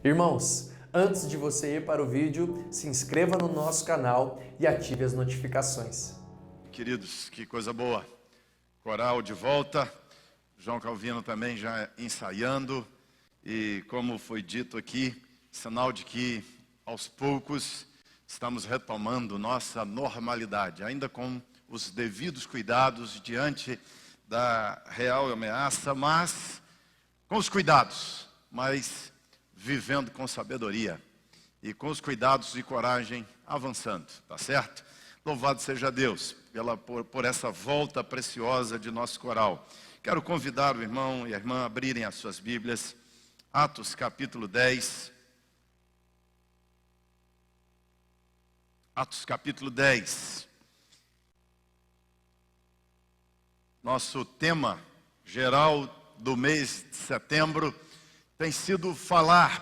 Irmãos, antes de você ir para o vídeo, se inscreva no nosso canal e ative as notificações. Queridos, que coisa boa. Coral de volta, João Calvino também já ensaiando. E como foi dito aqui, sinal de que aos poucos estamos retomando nossa normalidade, ainda com os devidos cuidados diante da real ameaça, mas com os cuidados, mas vivendo com sabedoria e com os cuidados e coragem avançando, tá certo? Louvado seja Deus por essa volta preciosa de nosso coral. Quero convidar o irmão e a irmã a abrirem as suas Bíblias, Atos capítulo 10. Atos capítulo 10. Nosso tema geral do mês de setembro tem sido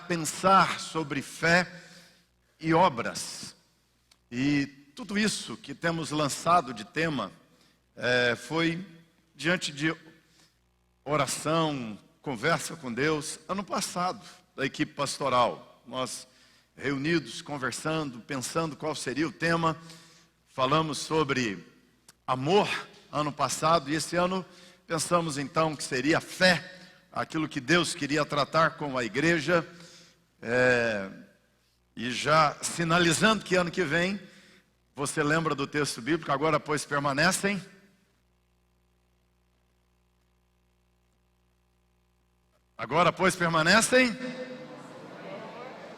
pensar sobre fé e obras. E tudo isso que temos lançado de tema foi diante de oração, conversa com Deus, ano passado, da equipe pastoral. Nós reunidos, conversando, pensando qual seria o tema. Falamos sobre amor ano passado e esse ano pensamos então que seria fé, aquilo que Deus queria tratar com a igreja, e já sinalizando que ano que vem, você lembra do texto bíblico, agora pois permanecem. Agora pois permanecem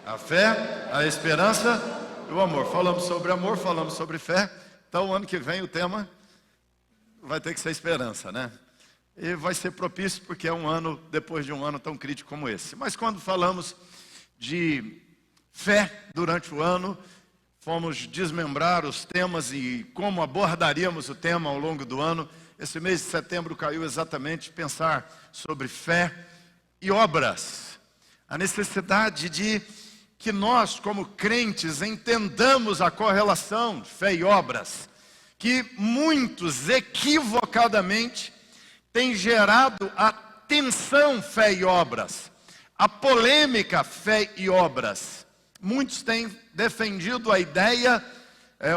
a fé, a esperança e o amor. Falamos sobre amor, falamos sobre fé, então ano que vem o tema vai ter que ser esperança, né? E vai ser propício porque é um ano, depois de um ano tão crítico como esse. Mas quando falamos de fé durante o ano, fomos desmembrar os temas e como abordaríamos o tema ao longo do ano. Esse mês de setembro caiu exatamente pensar sobre fé e obras. A necessidade de que nós, como crentes, entendamos a correlação de fé e obras, que muitos equivocadamente têm gerado a tensão fé e obras, a polêmica fé e obras. Muitos têm defendido a ideia,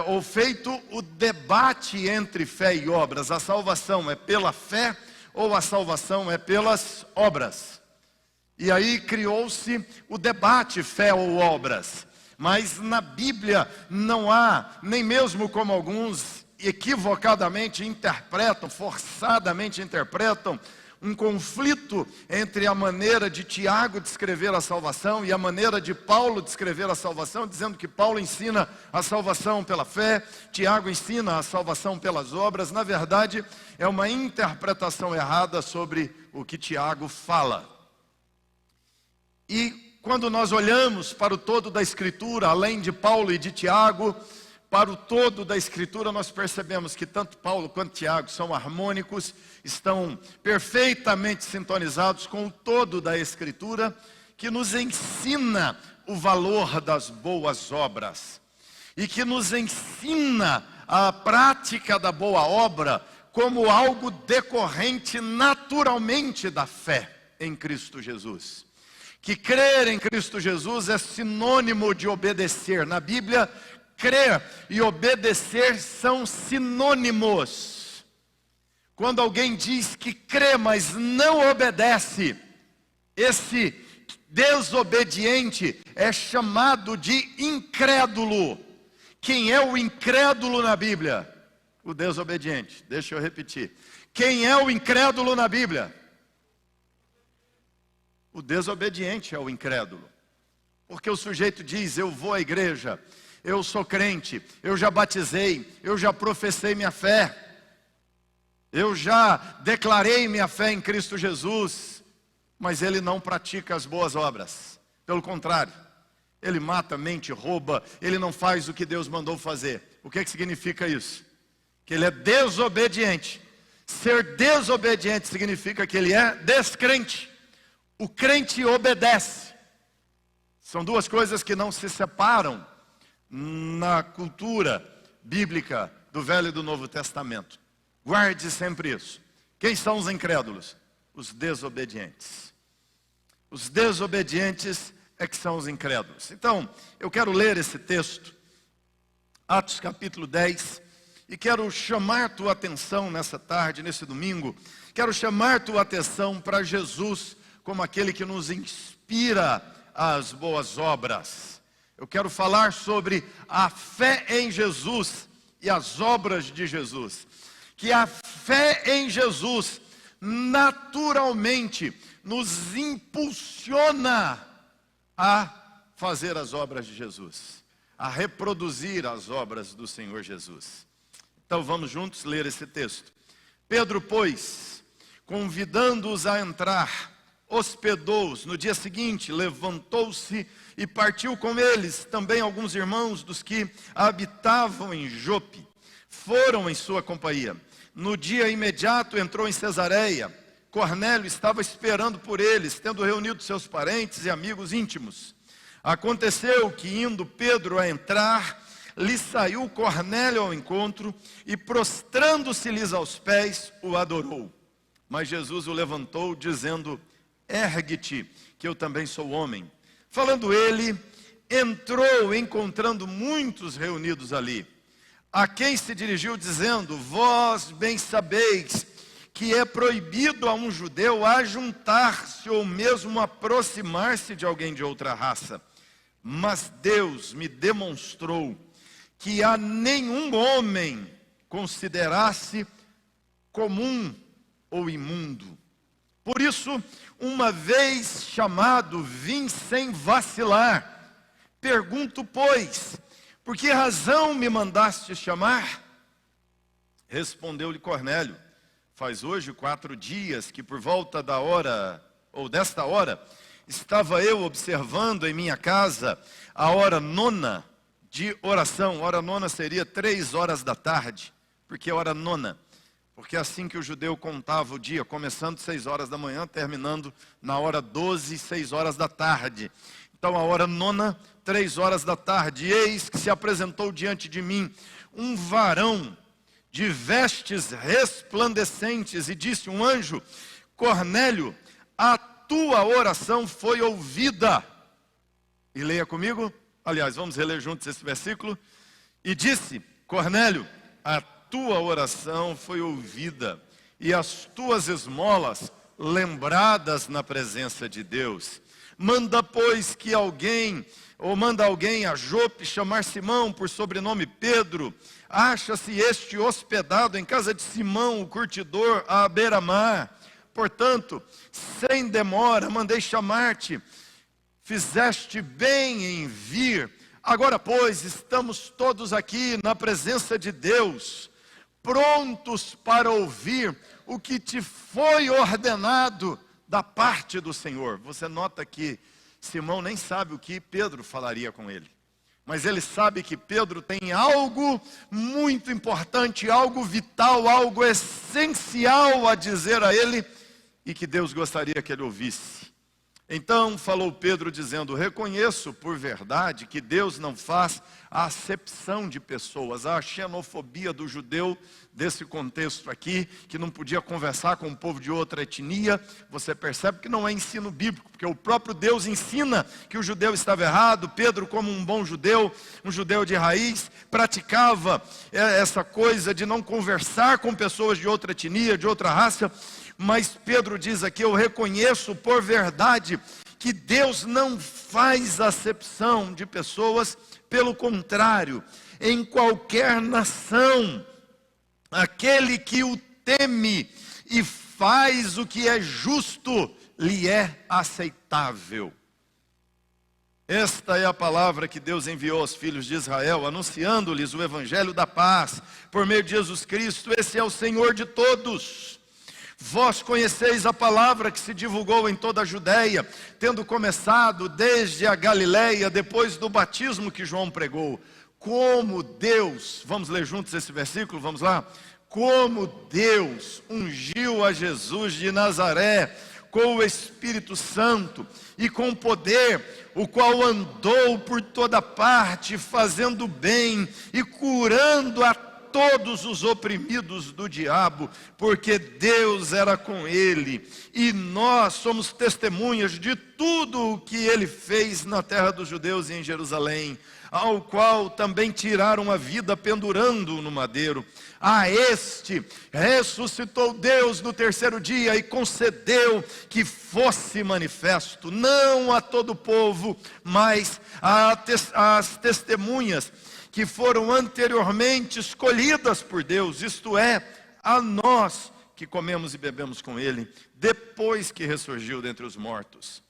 ou feito o debate entre fé e obras. A salvação é pela fé ou a salvação é pelas obras? E aí criou-se o debate fé ou obras. Mas na Bíblia não há, nem mesmo como alguns equivocadamente interpretam, forçadamente interpretam, um conflito entre a maneira de Tiago descrever a salvação e a maneira de Paulo descrever a salvação, dizendo que Paulo ensina a salvação pela fé, Tiago ensina a salvação pelas obras. Na verdade, é uma interpretação errada sobre o que Tiago fala. E quando nós olhamos para o todo da Escritura, além de Paulo e de Tiago, para o todo da Escritura, nós percebemos que tanto Paulo quanto Tiago são harmônicos, estão perfeitamente sintonizados com o todo da Escritura, que nos ensina o valor das boas obras, e que nos ensina a prática da boa obra como algo decorrente naturalmente da fé em Cristo Jesus. Que crer em Cristo Jesus é sinônimo de obedecer. Na Bíblia, crer e obedecer são sinônimos. Quando alguém diz que crê, mas não obedece, esse desobediente é chamado de incrédulo. Quem é o incrédulo na Bíblia? O desobediente. Deixa eu repetir. Quem é o incrédulo na Bíblia? O desobediente é o incrédulo. Porque o sujeito diz, eu vou à igreja, eu sou crente, eu já batizei, eu já professei minha fé, eu já declarei minha fé em Cristo Jesus, mas ele não pratica as boas obras. Pelo contrário, ele mata, mente, rouba, ele não faz o que Deus mandou fazer. O que significa isso? Que ele é desobediente. Ser desobediente significa que ele é descrente. O crente obedece. São duas coisas que não se separam na cultura bíblica do Velho e do Novo Testamento. Guarde sempre isso. Quem são os incrédulos? Os desobedientes. Os desobedientes é que são os incrédulos. Então, eu quero ler esse texto, Atos capítulo 10, e quero chamar tua atenção nessa tarde, nesse domingo, quero chamar tua atenção para Jesus como aquele que nos inspira às boas obras. Eu quero falar sobre a fé em Jesus e as obras de Jesus. Que a fé em Jesus naturalmente nos impulsiona a fazer as obras de Jesus, a reproduzir as obras do Senhor Jesus. Então vamos juntos ler esse texto. Pedro, pois, convidando-os a entrar, hospedou-os. No dia seguinte, levantou-se e partiu com eles também alguns irmãos dos que habitavam em Jope. Foram em sua companhia. No dia imediato entrou em Cesareia. Cornélio estava esperando por eles, tendo reunido seus parentes e amigos íntimos. Aconteceu que, indo Pedro a entrar, lhe saiu Cornélio ao encontro e, prostrando-se-lhes aos pés, o adorou. Mas Jesus o levantou, dizendo: ergue-te, que eu também sou homem. Falando ele, entrou, encontrando muitos reunidos ali, a quem se dirigiu dizendo: vós bem sabeis que é proibido a um judeu ajuntar-se ou mesmo aproximar-se de alguém de outra raça. Mas Deus me demonstrou que a nenhum homem considerasse comum ou imundo. Por isso, uma vez chamado, vim sem vacilar. Pergunto, pois, por que razão me mandaste chamar? Respondeu-lhe Cornélio: faz hoje 4 dias que por volta da hora, ou desta hora, estava eu observando em minha casa a hora 9 de oração. Hora 9 seria 3 horas da tarde. Por que hora 9? Porque é assim que o judeu contava o dia, começando 6 horas da manhã, terminando na hora 12, 6 horas da tarde. Então a hora 9, 3 horas da tarde. Eis que se apresentou diante de mim um varão de vestes resplandecentes, e disse um anjo: Cornélio, a tua oração foi ouvida. E leia comigo, aliás, vamos reler juntos esse versículo. E disse: Cornélio, a tua oração foi ouvida, e as tuas esmolas lembradas na presença de Deus. Manda, pois, que alguém, ou manda alguém a Jope chamar Simão, por sobrenome Pedro. Acha-se este hospedado em casa de Simão, o curtidor, à beira-mar. Portanto, sem demora, mandei chamar-te. Fizeste bem em vir. Agora, pois, estamos todos aqui na presença de Deus, prontos para ouvir o que te foi ordenado da parte do Senhor. Você nota que Simão nem sabe o que Pedro falaria com ele. Mas ele sabe que Pedro tem algo muito importante, algo vital, algo essencial a dizer a ele, e que Deus gostaria que ele ouvisse. Então falou Pedro dizendo: reconheço por verdade que Deus não faz a acepção de pessoas, a xenofobia do judeu desse contexto aqui, que não podia conversar com um povo de outra etnia. Você percebe que não é ensino bíblico, porque o próprio Deus ensina que o judeu estava errado. Pedro, como um bom judeu, um judeu de raiz, praticava essa coisa de não conversar com pessoas de outra etnia, de outra raça. Mas Pedro diz aqui: eu reconheço por verdade que Deus não faz acepção de pessoas. Pelo contrário, em qualquer nação, aquele que o teme e faz o que é justo, lhe é aceitável. Esta é a palavra que Deus enviou aos filhos de Israel, anunciando-lhes o evangelho da paz, por meio de Jesus Cristo. Esse é o Senhor de todos. Vós conheceis a palavra que se divulgou em toda a Judéia, tendo começado desde a Galileia, depois do batismo que João pregou. Como Deus, vamos ler juntos esse versículo, vamos lá? Como Deus ungiu a Jesus de Nazaré com o Espírito Santo e com poder, o qual andou por toda parte, fazendo bem e curando a todos os oprimidos do diabo, porque Deus era com ele, e nós somos testemunhas de tudo o que ele fez na terra dos judeus e em Jerusalém, ao qual também tiraram a vida pendurando-o no madeiro. A este ressuscitou Deus no terceiro dia e concedeu que fosse manifesto, não a todo o povo, mas às testemunhas que foram anteriormente escolhidas por Deus, isto é, a nós que comemos e bebemos com ele, depois que ressurgiu dentre os mortos.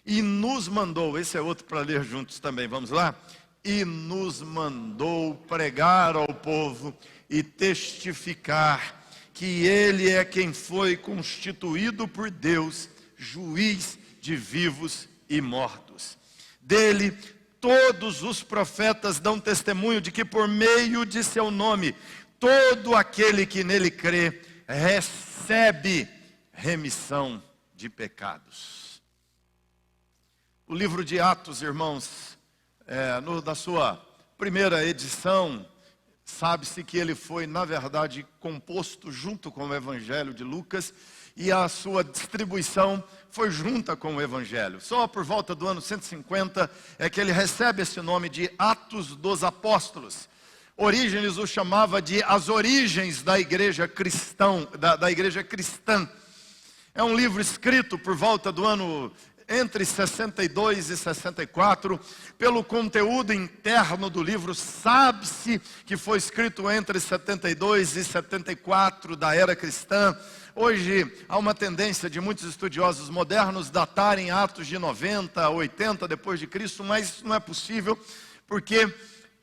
E nos mandou, esse é outro para ler juntos também, vamos lá? E nos mandou pregar ao povo e testificar que ele é quem foi constituído por Deus, juiz de vivos e mortos. Dele, todos os profetas dão testemunho de que por meio de seu nome, todo aquele que nele crê, recebe remissão de pecados. O livro de Atos, irmãos, da sua primeira edição, sabe-se que ele foi, na verdade, composto junto com o Evangelho de Lucas, e a sua distribuição foi junta com o Evangelho. Só por volta do ano 150 é que ele recebe esse nome de Atos dos Apóstolos. Orígenes o chamava de as origens da igreja cristã, da igreja cristã. É um livro escrito por volta do ano entre 62 e 64, pelo conteúdo interno do livro, sabe-se que foi escrito entre 72 e 74 da era cristã. Hoje há uma tendência de muitos estudiosos modernos datarem Atos de 90, 80 depois de Cristo, mas isso não é possível, porque,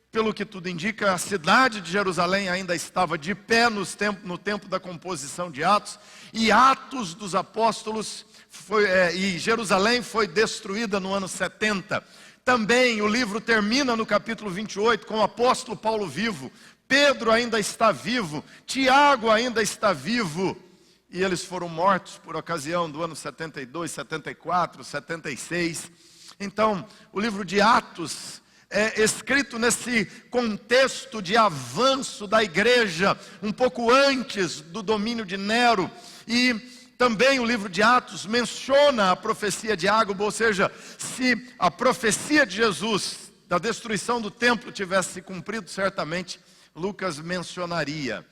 pelo que tudo indica, a cidade de Jerusalém ainda estava de pé no tempo da composição de Atos, e Atos dos Apóstolos e Jerusalém foi destruída no ano 70. Também o livro termina no capítulo 28 com o apóstolo Paulo vivo. Pedro ainda está vivo, Tiago ainda está vivo, e eles foram mortos por ocasião do ano 72, 74, 76. Então, o livro de Atos é escrito nesse contexto de avanço da igreja, um pouco antes do domínio de Nero. E também o livro de Atos menciona a profecia de Ágabo, ou seja, se a profecia de Jesus, da destruição do templo, tivesse se cumprido, certamente Lucas mencionaria.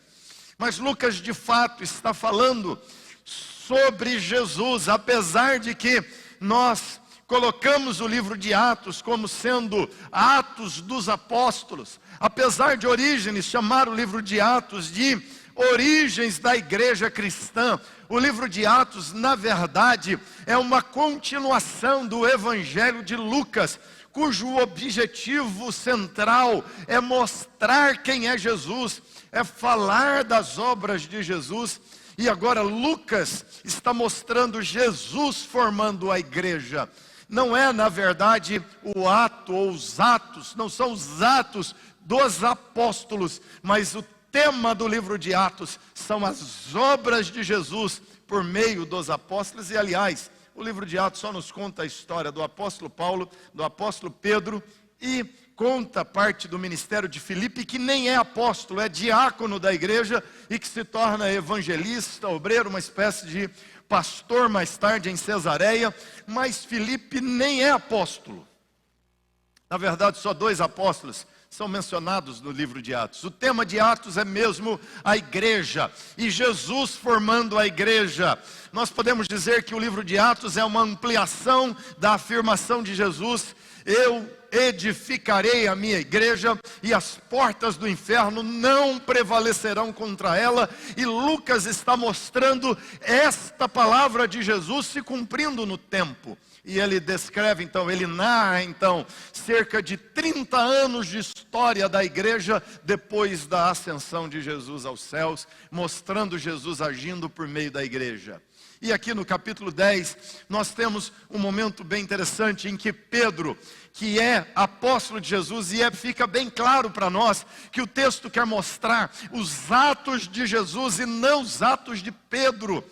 Mas Lucas de fato está falando sobre Jesus, apesar de que nós colocamos o livro de Atos como sendo Atos dos Apóstolos, apesar de Orígenes chamar o livro de Atos de origens da igreja cristã, o livro de Atos, na verdade, é uma continuação do Evangelho de Lucas, cujo objetivo central é mostrar quem é Jesus, é falar das obras de Jesus. E agora Lucas está mostrando Jesus formando a igreja. Não é, na verdade, o ato ou os atos, não são os atos dos apóstolos, mas o tema do livro de Atos são as obras de Jesus por meio dos apóstolos. E aliás, o livro de Atos só nos conta a história do apóstolo Paulo, do apóstolo Pedro, e conta parte do ministério de Filipe, que nem é apóstolo, é diácono da igreja e que se torna evangelista, obreiro, uma espécie de pastor mais tarde em Cesareia. Mas Filipe nem é apóstolo. Na verdade, só 2 apóstolos são mencionados no livro de Atos. O tema de Atos é mesmo a igreja, e Jesus formando a igreja. Nós podemos dizer que o livro de Atos é uma ampliação da afirmação de Jesus: eu edificarei a minha igreja e as portas do inferno não prevalecerão contra ela. E Lucas está mostrando esta palavra de Jesus se cumprindo no tempo. E ele descreve então, ele narra então, cerca de 30 anos de história da igreja depois da ascensão de Jesus aos céus, mostrando Jesus agindo por meio da igreja. E aqui no capítulo 10, nós temos um momento bem interessante em que Pedro, que é apóstolo de Jesus, e fica bem claro para nós que o texto quer mostrar os atos de Jesus e não os atos de Pedro.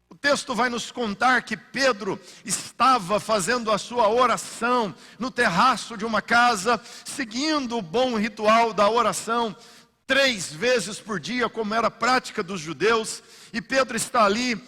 O texto vai nos contar que Pedro estava fazendo a sua oração no terraço de uma casa, seguindo o bom ritual da oração, 3 vezes por dia, como era a prática dos judeus, e Pedro está ali,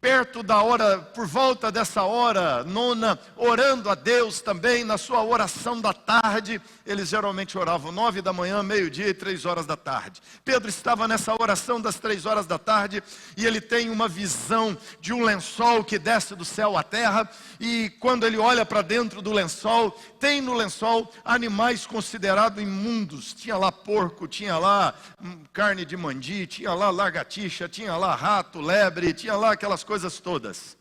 perto da hora, por volta dessa hora nona, orando a Deus também, na sua oração da tarde. Eles geralmente oravam 9 da manhã, meio-dia e 3 horas da tarde. Pedro estava nessa oração das 3 horas da tarde, e ele tem uma visão de um lençol que desce do céu à terra, e quando ele olha para dentro do lençol, tem no lençol animais considerados imundos. Tinha lá porco, tinha lá carne de mandi, tinha lá lagartixa, tinha lá rato, lebre, tinha lá aquelas coisas todas,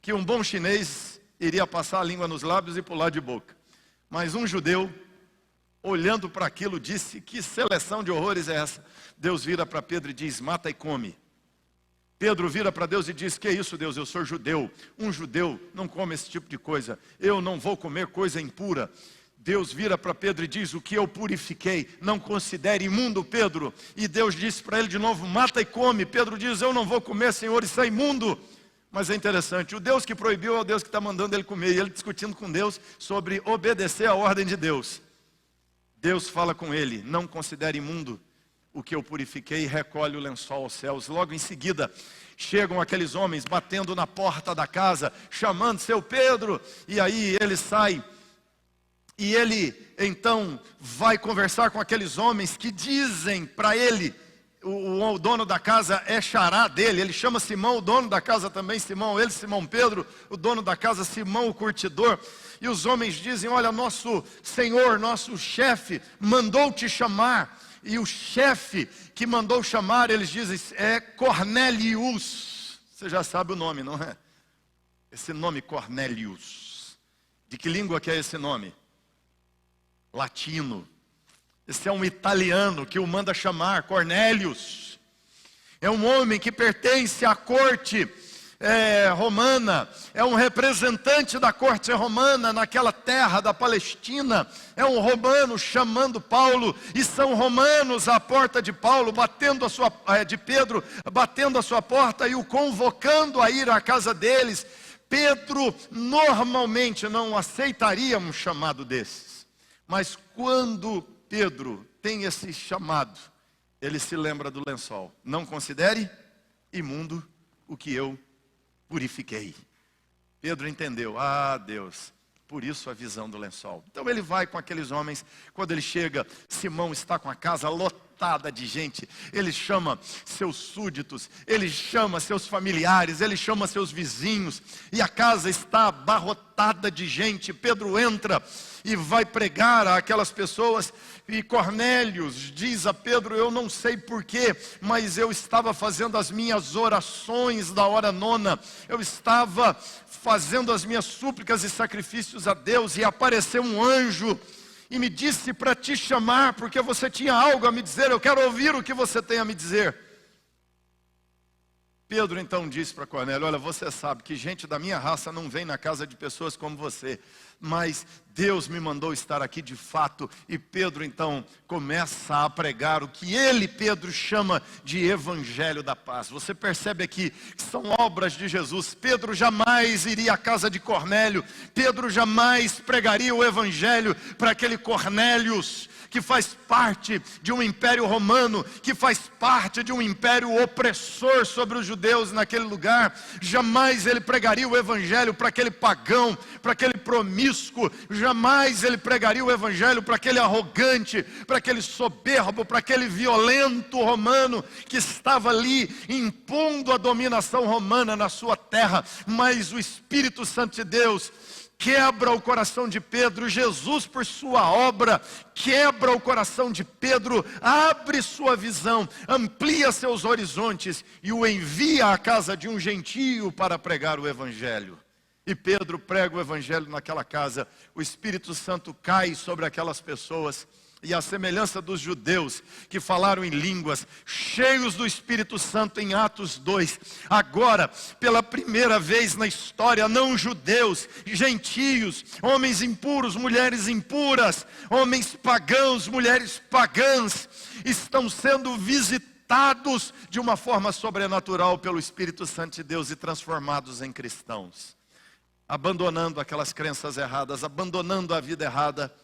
que um bom chinês iria passar a língua nos lábios e pular de boca. Mas um judeu, olhando para aquilo, disse: que seleção de horrores é essa? Deus vira para Pedro e diz: mata e come. Pedro vira para Deus e diz: que é isso, Deus? Eu sou judeu. Um judeu não come esse tipo de coisa. Eu não vou comer coisa impura. Deus vira para Pedro e diz: o que eu purifiquei, não considere imundo, Pedro. E Deus disse para ele de novo: mata e come. Pedro diz: eu não vou comer, Senhor, isso é imundo. Mas é interessante, o Deus que proibiu é o Deus que está mandando ele comer. E ele discutindo com Deus sobre obedecer a ordem de Deus. Deus fala com ele: não considere imundo o que eu purifiquei, e recolhe o lençol aos céus. Logo em seguida, chegam aqueles homens batendo na porta da casa, chamando: seu Pedro. E aí ele sai, e ele então vai conversar com aqueles homens que dizem para ele, o dono da casa é xará dele, ele chama Simão, o dono da casa também Simão, ele Simão Pedro, o dono da casa Simão o curtidor. E os homens dizem: olha, nosso senhor, nosso chefe mandou te chamar. E o chefe que mandou chamar, eles dizem, é Cornélius. Você já sabe o nome, não é? Esse nome Cornélius, de que língua que é esse nome? Latino. Esse é um italiano que o manda chamar Cornélius. É um homem que pertence à corte romana, é um representante da corte romana naquela terra da Palestina. É um romano chamando Paulo, e são romanos à porta de Paulo, de Pedro, batendo a sua porta e o convocando a ir à casa deles. Pedro normalmente não aceitaria um chamado desses, mas quando Pedro tem esse chamado, ele se lembra do lençol. Não considere imundo o que eu purifiquei. Pedro entendeu: ah, Deus, por isso a visão do lençol. Então ele vai com aqueles homens. Quando ele chega, Simão está com a casa lotada de gente. Ele chama seus súditos, ele chama seus familiares, ele chama seus vizinhos, e a casa está abarrotada de gente. Pedro entra e vai pregar àquelas pessoas, e Cornélios diz a Pedro: eu não sei porquê, mas eu estava fazendo as minhas orações da hora nona, eu estava fazendo as minhas súplicas e sacrifícios a Deus, e apareceu um anjo e me disse para te chamar, porque você tinha algo a me dizer. Eu quero ouvir o que você tem a me dizer. Pedro então disse para Cornélio: olha, você sabe que gente da minha raça não vem na casa de pessoas como você, mas Deus me mandou estar aqui de fato. E Pedro então começa a pregar o que ele, Pedro, chama de evangelho da paz. Você percebe aqui que são obras de Jesus. Pedro jamais iria à casa de Cornélio, Pedro jamais pregaria o evangelho para aquele Cornélios, que faz parte de um império romano, que faz parte de um império opressor sobre os judeus naquele lugar. Jamais ele pregaria o evangelho para aquele pagão, para aquele promíscuo. Jamais ele pregaria o evangelho para aquele arrogante, para aquele soberbo, para aquele violento romano que estava ali impondo a dominação romana na sua terra. Mas o Espírito Santo de Deus quebra o coração de Pedro. Jesus, por sua obra, quebra o coração de Pedro, abre sua visão, amplia seus horizontes e o envia à casa de um gentio para pregar o evangelho. E Pedro prega o evangelho naquela casa. O Espírito Santo cai sobre aquelas pessoas, e a semelhança dos judeus que falaram em línguas, cheios do Espírito Santo em Atos 2, agora, pela primeira vez na história, não judeus, gentios, homens impuros, mulheres impuras, homens pagãos, mulheres pagãs, estão sendo visitados de uma forma sobrenatural pelo Espírito Santo de Deus e transformados em cristãos, abandonando aquelas crenças erradas, abandonando a vida errada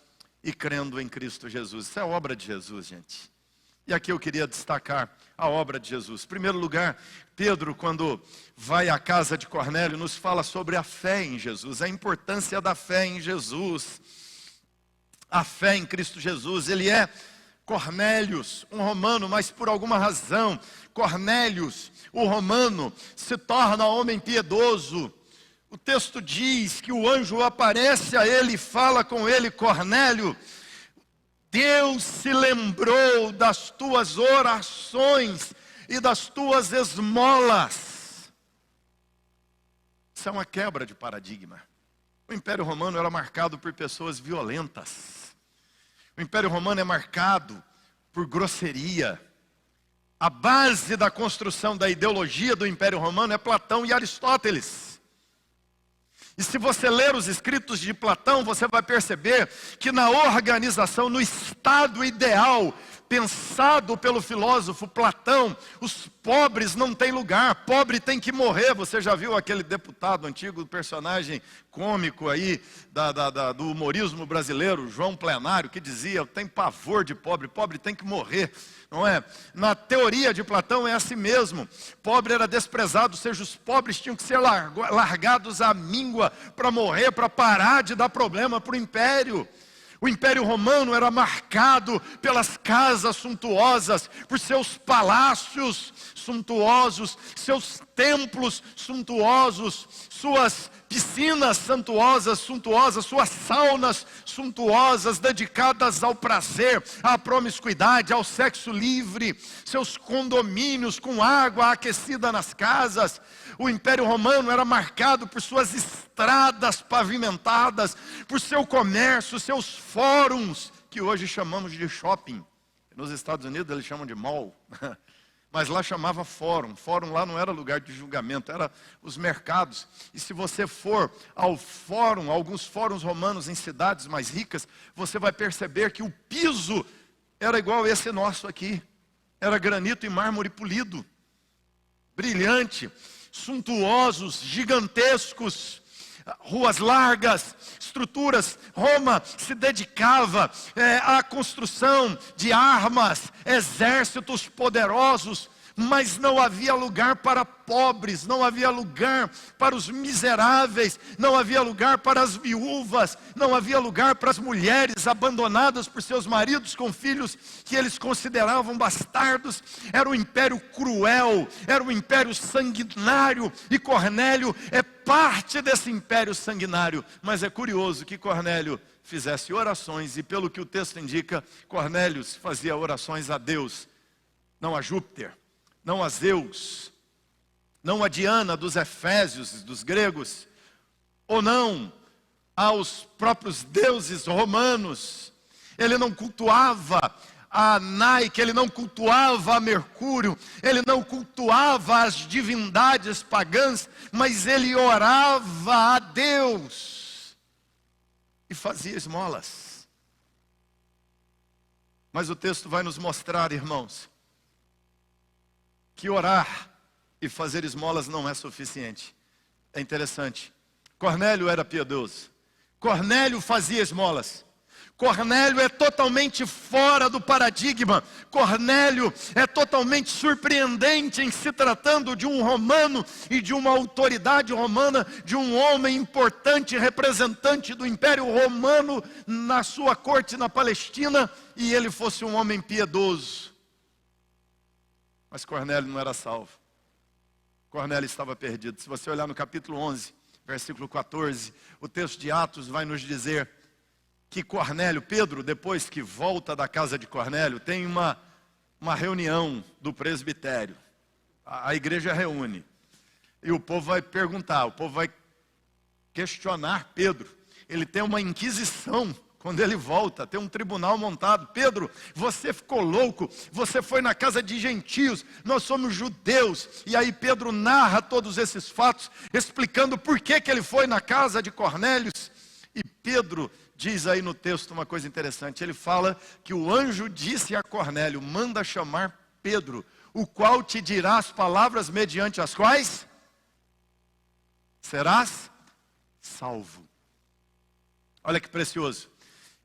e crendo em Cristo Jesus. Isso é obra de Jesus, gente. E aqui eu queria destacar a obra de Jesus. Em primeiro lugar, Pedro, quando vai à casa de Cornélio, nos fala sobre a fé em Jesus, a importância da fé em Jesus. A fé em Cristo Jesus. Ele é Cornélios, um romano, mas por alguma razão, Cornélios, o romano, se torna homem piedoso. O texto diz que o anjo aparece a ele e fala com ele: Cornélio, Deus se lembrou das tuas orações e das tuas esmolas. Isso é uma quebra de paradigma. O Império Romano era marcado por pessoas violentas. O Império Romano é marcado por grosseria. A base da construção da ideologia do Império Romano é Platão e Aristóteles. E se você ler os escritos de Platão, você vai perceber que na organização, no estado ideal, pensado pelo filósofo Platão, os pobres não têm lugar, pobre tem que morrer. Você já viu aquele deputado antigo, personagem cômico aí, do humorismo brasileiro, João Plenário, que dizia: eu tenho pavor de pobre, pobre tem que morrer. Não é? Na teoria de Platão é assim mesmo. Pobre era desprezado, ou seja, os pobres tinham que ser largados à míngua para morrer, para parar de dar problema para o império. O Império Romano era marcado pelas casas suntuosas, por seus palácios suntuosos, seus templos suntuosos, suas piscinas suntuosas, suas saunas suntuosas, dedicadas ao prazer, à promiscuidade, ao sexo livre, seus condomínios com água aquecida nas casas. O Império Romano era marcado por suas estradas pavimentadas, por seu comércio, seus fóruns, que hoje chamamos de shopping. Nos Estados Unidos eles chamam de mall, mas lá chamava fórum. Fórum lá não era lugar de julgamento, era os mercados. E se você for ao fórum, alguns fóruns romanos em cidades mais ricas, você vai perceber que o piso era igual esse nosso aqui. Era granito e mármore polido, brilhante, suntuosos, gigantescos, ruas largas, estruturas. Roma se dedicava à construção de armas, exércitos poderosos, mas não havia lugar para pobres, não havia lugar para os miseráveis, não havia lugar para as viúvas, não havia lugar para as mulheres abandonadas por seus maridos com filhos que eles consideravam bastardos. Era um império cruel, era um império sanguinário, e Cornélio é parte desse império sanguinário. Mas é curioso que Cornélio fizesse orações, e pelo que o texto indica, Cornélio fazia orações a Deus, não a Júpiter, não a Zeus, não a Diana dos Efésios, dos gregos, ou não aos próprios deuses romanos. Ele não cultuava a Nike, ele não cultuava a Mercúrio, ele não cultuava as divindades pagãs, mas ele orava a Deus e fazia esmolas. Mas o texto vai nos mostrar, irmãos, que orar e fazer esmolas não é suficiente. É interessante. Cornélio era piedoso. Cornélio fazia esmolas. Cornélio é totalmente fora do paradigma. Cornélio é totalmente surpreendente em se tratando de um romano e de uma autoridade romana, de um homem importante, representante do Império Romano na sua corte na Palestina, e ele fosse um homem piedoso. Mas Cornélio não era salvo. Cornélio estava perdido. Se você olhar no capítulo 11, versículo 14, o texto de Atos vai nos dizer que Cornélio, Pedro, depois que volta da casa de Cornélio, tem uma reunião do presbitério. A igreja reúne. E o povo vai perguntar, o povo vai questionar Pedro. Ele tem uma inquisição. Quando ele volta, tem um tribunal montado. Pedro, você ficou louco, você foi na casa de gentios, nós somos judeus. E aí Pedro narra todos esses fatos, explicando por que ele foi na casa de Cornélio. E Pedro diz aí no texto uma coisa interessante. Ele fala que o anjo disse a Cornélio: manda chamar Pedro, o qual te dirá as palavras mediante as quais serás salvo. Olha que precioso.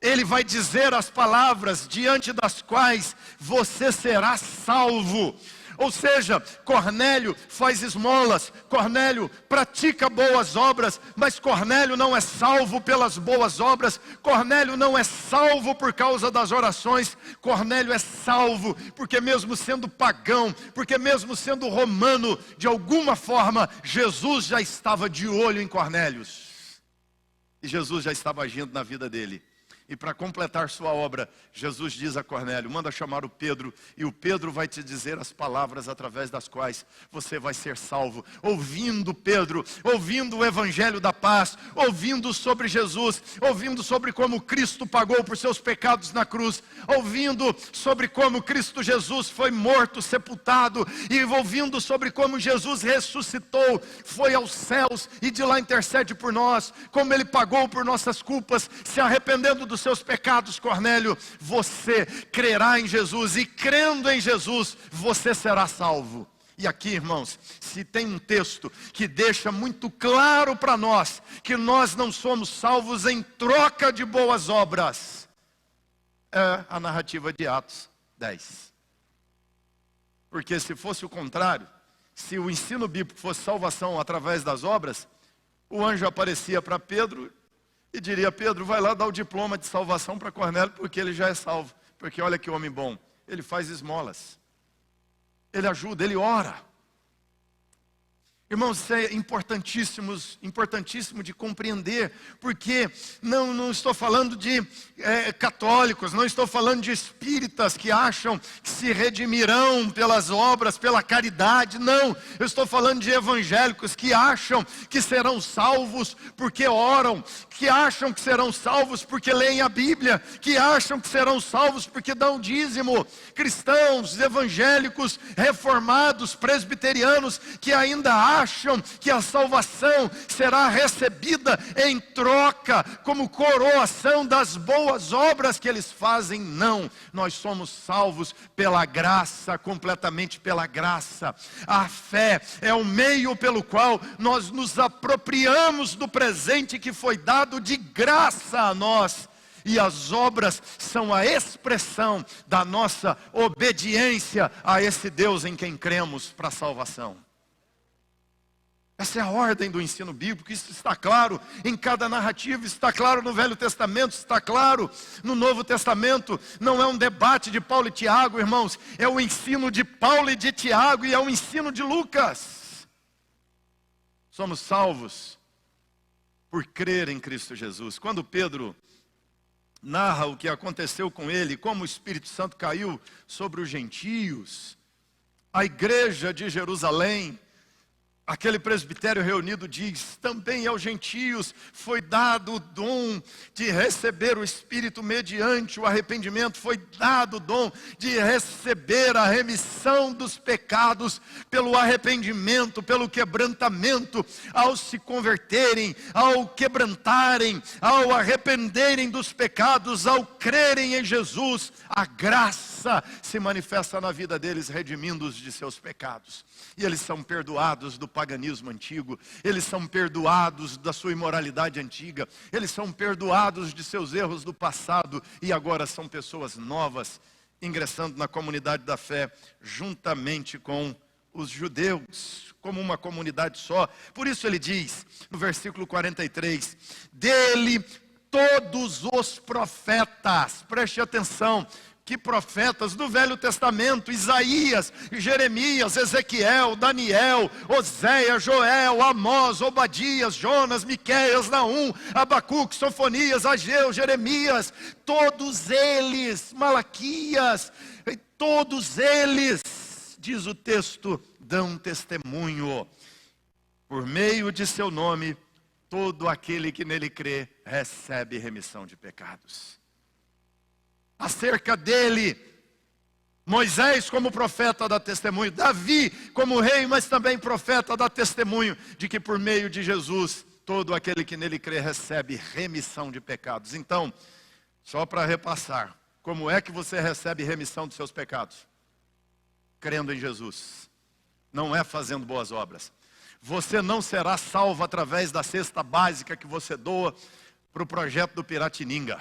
Ele vai dizer as palavras diante das quais você será salvo. Ou seja, Cornélio faz esmolas, Cornélio pratica boas obras, mas Cornélio não é salvo pelas boas obras, Cornélio não é salvo por causa das orações, Cornélio é salvo porque mesmo sendo pagão, porque mesmo sendo romano, de alguma forma, Jesus já estava de olho em Cornélio. E Jesus já estava agindo na vida dele. E para completar sua obra, Jesus diz a Cornélio, manda chamar o Pedro, e o Pedro vai te dizer as palavras através das quais você vai ser salvo. Ouvindo Pedro, ouvindo o Evangelho da paz, ouvindo sobre Jesus, ouvindo sobre como Cristo pagou por seus pecados na cruz, ouvindo sobre como Cristo Jesus foi morto, sepultado, e ouvindo sobre como Jesus ressuscitou, foi aos céus e de lá intercede por nós, como Ele pagou por nossas culpas, se arrependendo dos seus pecados, Cornélio, você crerá em Jesus, e crendo em Jesus, você será salvo. E aqui, irmãos, se tem um texto que deixa muito claro para nós, que nós não somos salvos em troca de boas obras, é a narrativa de Atos 10. Porque se fosse o contrário, se o ensino bíblico fosse salvação através das obras, o anjo aparecia para Pedro e diria, Pedro, vai lá dar o diploma de salvação para Cornélio, porque ele já é salvo. Porque olha que homem bom, ele faz esmolas, ele ajuda, ele ora. Irmãos, isso é importantíssimo de compreender, porque não estou falando de católicos, não estou falando de espíritas que acham que se redimirão pelas obras, pela caridade, não. Eu estou falando de evangélicos que acham que serão salvos porque oram, que acham que serão salvos porque leem a Bíblia, que acham que serão salvos porque dão dízimo. Cristãos, evangélicos, reformados, presbiterianos, que ainda acham que a salvação será recebida em troca, como coroação das boas obras que eles fazem. Não, nós somos salvos pela graça, completamente pela graça. A fé é o meio pelo qual nós nos apropriamos do presente que foi dado de graça a nós. E as obras são a expressão da nossa obediência a esse Deus em quem cremos para a salvação. Essa é a ordem do ensino bíblico, isso está claro em cada narrativa, está claro no Velho Testamento, está claro no Novo Testamento. Não é um debate de Paulo e Tiago, irmãos, é o ensino de Paulo e de Tiago e é o ensino de Lucas. Somos salvos por crer em Cristo Jesus. Quando Pedro narra o que aconteceu com ele, como o Espírito Santo caiu sobre os gentios, a igreja de Jerusalém, aquele presbitério reunido diz, também aos gentios foi dado o dom de receber o Espírito mediante o arrependimento, foi dado o dom de receber a remissão dos pecados pelo arrependimento, pelo quebrantamento, ao se converterem, ao quebrantarem, ao arrependerem dos pecados, ao crerem em Jesus, a graça se manifesta na vida deles, redimindo-os de seus pecados. E eles são perdoados do paganismo antigo, eles são perdoados da sua imoralidade antiga, eles são perdoados de seus erros do passado e agora são pessoas novas, ingressando na comunidade da fé, juntamente com os judeus, como uma comunidade só. Por isso ele diz, no versículo 43, dele todos os profetas, preste atenção, que profetas do Velho Testamento, Isaías, Jeremias, Ezequiel, Daniel, Oséias, Joel, Amós, Obadias, Jonas, Miqueias, Naum, Abacuque, Sofonias, Ageu, Jeremias, todos eles, Malaquias, todos eles, diz o texto, dão testemunho. Por meio de seu nome, todo aquele que nele crê, recebe remissão de pecados. Acerca dele, Moisés como profeta dá testemunho, Davi como rei, mas também profeta dá testemunho de que por meio de Jesus, todo aquele que nele crê recebe remissão de pecados. Então, só para repassar, como é que você recebe remissão dos seus pecados? Crendo em Jesus, não é fazendo boas obras. Você não será salvo através da cesta básica que você doa para o projeto do Piratininga.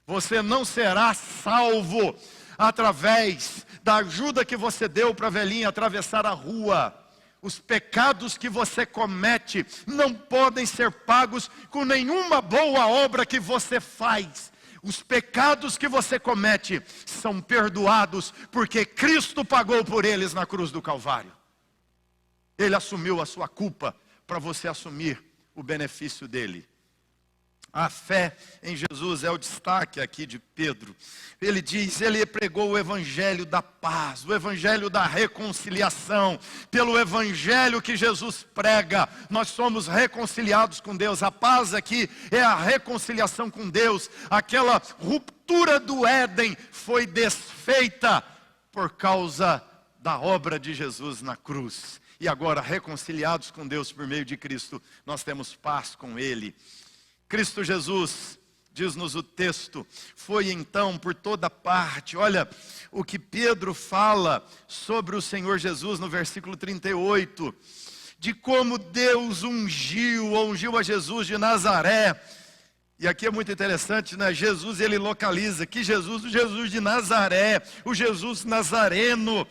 Você não será salvo através da ajuda que você deu para a velhinha atravessar a rua. Os pecados que você comete não podem ser pagos com nenhuma boa obra que você faz. Os pecados que você comete são perdoados porque Cristo pagou por eles na cruz do Calvário. Ele assumiu a sua culpa para você assumir o benefício dele. A fé em Jesus é o destaque aqui de Pedro. Ele diz, ele pregou o evangelho da paz, o evangelho da reconciliação. Pelo evangelho que Jesus prega, nós somos reconciliados com Deus. A paz aqui é a reconciliação com Deus. Aquela ruptura do Éden foi desfeita por causa da obra de Jesus na cruz. E agora, reconciliados com Deus por meio de Cristo, nós temos paz com Ele. Cristo Jesus, diz-nos o texto, foi então por toda parte. Olha o que Pedro fala sobre o Senhor Jesus no versículo 38. De como Deus ungiu a Jesus de Nazaré. E aqui é muito interessante, né? Jesus, ele localiza que Jesus, o Jesus de Nazaré, o Jesus nazareno,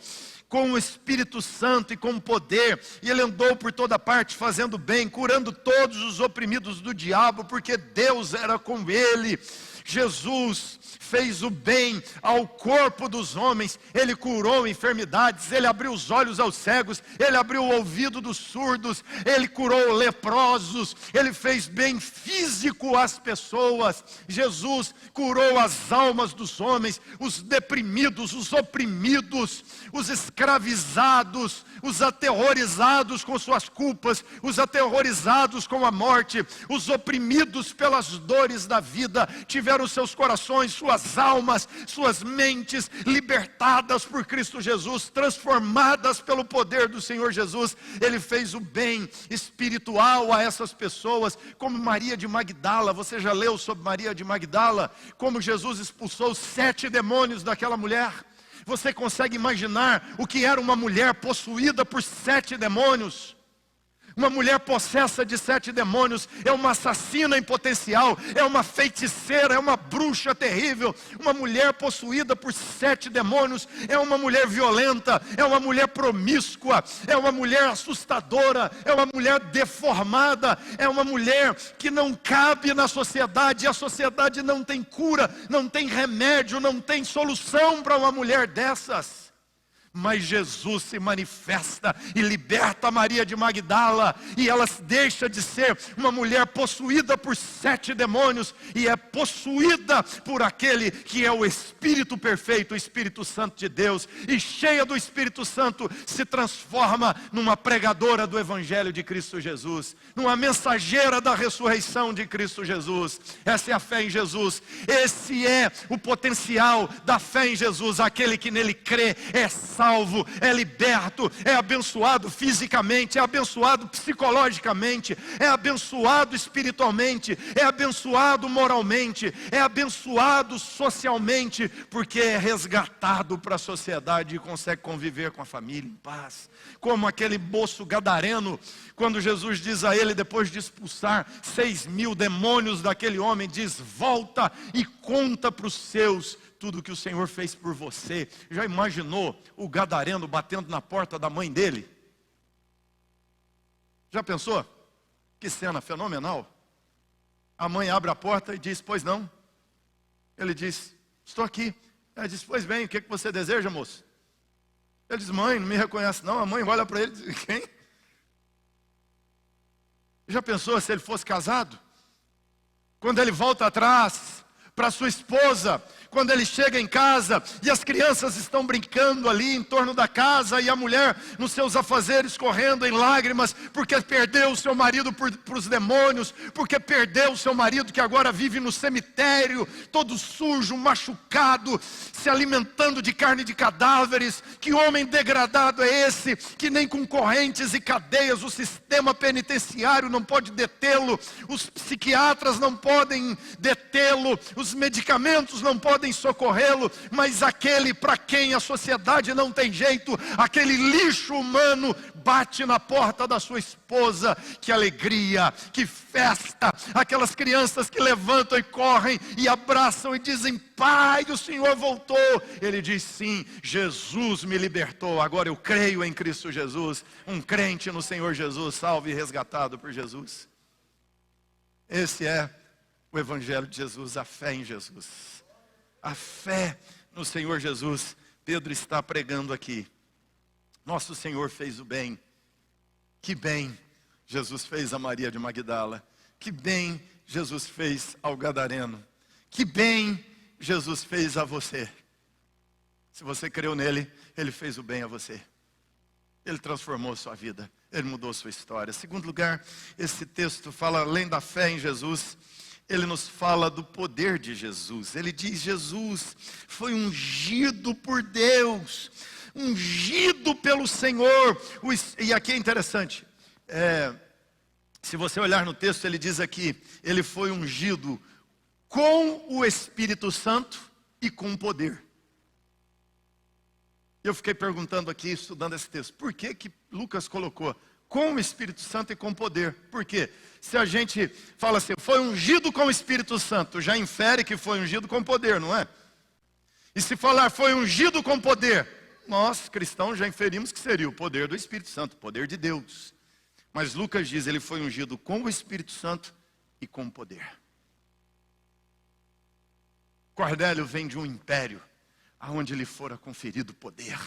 com o Espírito Santo e com poder, e ele andou por toda parte fazendo bem, curando todos os oprimidos do diabo, porque Deus era com ele. Jesus fez o bem ao corpo dos homens, ele curou enfermidades, ele abriu os olhos aos cegos, ele abriu o ouvido dos surdos, ele curou leprosos, ele fez bem físico às pessoas. Jesus curou as almas dos homens, os deprimidos, os oprimidos, os escravizados, os aterrorizados com suas culpas, os aterrorizados com a morte, os oprimidos pelas dores da vida, tiveram seus corações, suas almas, suas mentes libertadas por Cristo Jesus, transformadas pelo poder do Senhor Jesus. Ele fez o bem espiritual a essas pessoas, como Maria de Magdala. Você já leu sobre Maria de Magdala? Como Jesus expulsou 7 demônios daquela mulher? Você consegue imaginar o que era uma mulher possuída por 7 demônios? Uma mulher possessa de 7 demônios é uma assassina em potencial, é uma feiticeira, é uma bruxa terrível. Uma mulher possuída por 7 demônios é uma mulher violenta, é uma mulher promíscua, é uma mulher assustadora, é uma mulher deformada, é uma mulher que não cabe na sociedade. A sociedade não tem cura, não tem remédio, não tem solução para uma mulher dessas. Mas Jesus se manifesta e liberta Maria de Magdala, e ela deixa de ser uma mulher possuída por 7 demônios, e é possuída por aquele que é o Espírito perfeito, o Espírito Santo de Deus, e cheia do Espírito Santo, se transforma numa pregadora do Evangelho de Cristo Jesus, numa mensageira da ressurreição de Cristo Jesus. Essa é a fé em Jesus, esse é o potencial da fé em Jesus. Aquele que nele crê é salvo, é liberto, é abençoado fisicamente, é abençoado psicologicamente, é abençoado espiritualmente, é abençoado moralmente, é abençoado socialmente, porque é resgatado para a sociedade e consegue conviver com a família em paz. Como aquele moço gadareno, quando Jesus diz a ele, depois de expulsar 6.000 demônios daquele homem, diz: volta e conta para os seus tudo que o Senhor fez por você. Já imaginou o gadareno batendo na porta da mãe dele? Já pensou? Que cena fenomenal. A mãe abre a porta e diz: pois não? Ele diz: estou aqui. Ela diz: pois bem, o que você deseja, moço? Ele diz: mãe, não me reconhece não. A mãe olha para ele e diz: quem? Já pensou se ele fosse casado? Quando ele volta atrás para sua esposa, quando ele chega em casa e as crianças estão brincando ali em torno da casa, e a mulher nos seus afazeres correndo em lágrimas, porque perdeu o seu marido para os demônios, porque perdeu o seu marido que agora vive no cemitério, todo sujo, machucado, se alimentando de carne de cadáveres. Que homem degradado é esse, que nem com correntes e cadeias o sistema penitenciário não pode detê-lo, os psiquiatras não podem detê-lo, os medicamentos não podem socorrê-lo, mas aquele para quem a sociedade não tem jeito, aquele lixo humano, bate na porta da sua esposa. Que alegria, que festa, aquelas crianças que levantam e correm e abraçam e dizem: pai, o Senhor voltou. Ele diz: sim, Jesus me libertou, agora eu creio em Cristo Jesus. Um crente no Senhor Jesus, salvo e resgatado por Jesus. Esse é o Evangelho de Jesus, a fé em Jesus. A fé no Senhor Jesus. Pedro está pregando aqui. Nosso Senhor fez o bem. Que bem Jesus fez a Maria de Magdala. Que bem Jesus fez ao gadareno. Que bem Jesus fez a você. Se você creu nele, ele fez o bem a você. Ele transformou sua vida. Ele mudou sua história. Segundo lugar, esse texto fala, além da fé em Jesus, ele nos fala do poder de Jesus. Ele diz: Jesus foi ungido por Deus, ungido pelo Senhor. E aqui é interessante, se você olhar no texto, ele diz aqui, ele foi ungido com o Espírito Santo e com poder. Eu fiquei perguntando aqui, estudando esse texto, por que que Lucas colocou com o Espírito Santo e com poder? Por quê? Se a gente fala assim, foi ungido com o Espírito Santo, já infere que foi ungido com poder, não é? E se falar foi ungido com poder, nós cristãos já inferimos que seria o poder do Espírito Santo, o poder de Deus. Mas Lucas diz, ele foi ungido com o Espírito Santo e com poder. Cornélio vem de um império, aonde lhe fora conferido poder,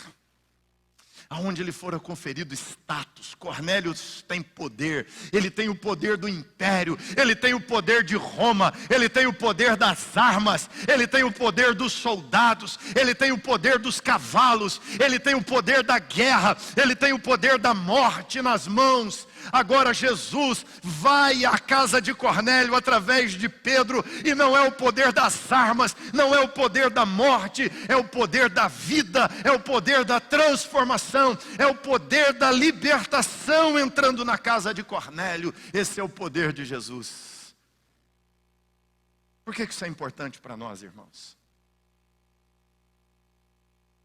aonde lhe fora conferido status. Cornélio tem poder, ele tem o poder do império, ele tem o poder de Roma, ele tem o poder das armas, ele tem o poder dos soldados, ele tem o poder dos cavalos, ele tem o poder da guerra, ele tem o poder da morte nas mãos. Agora Jesus vai à casa de Cornélio através de Pedro, e não é o poder das armas, não é o poder da morte, é o poder da vida, é o poder da transformação, é o poder da libertação entrando na casa de Cornélio. Esse é o poder de Jesus. Por que isso é importante para nós, irmãos?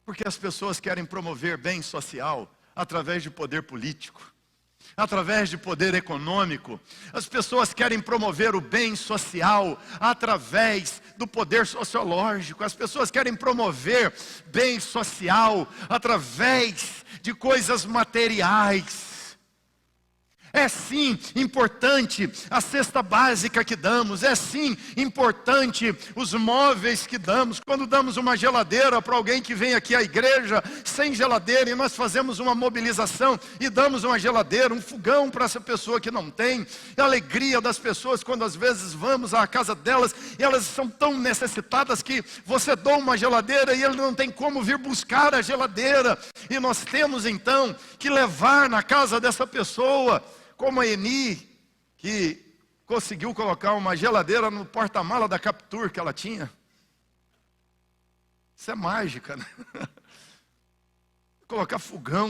Porque as pessoas querem promover bem social através de poder político, através de poder econômico. As pessoas querem promover o bem social através do poder sociológico. As pessoas querem promover bem social através de coisas materiais. É sim importante a cesta básica que damos, é sim importante os móveis que damos. Quando damos uma geladeira para alguém que vem aqui à igreja sem geladeira, e nós fazemos uma mobilização e damos uma geladeira, um fogão para essa pessoa que não tem. A alegria das pessoas quando às vezes vamos à casa delas e elas são tão necessitadas que você doa uma geladeira e ele não tem como vir buscar a geladeira. E nós temos então que levar na casa dessa pessoa, como a Eni, que conseguiu colocar uma geladeira no porta-mala da Captur que ela tinha. Isso é mágica, né? Colocar fogão,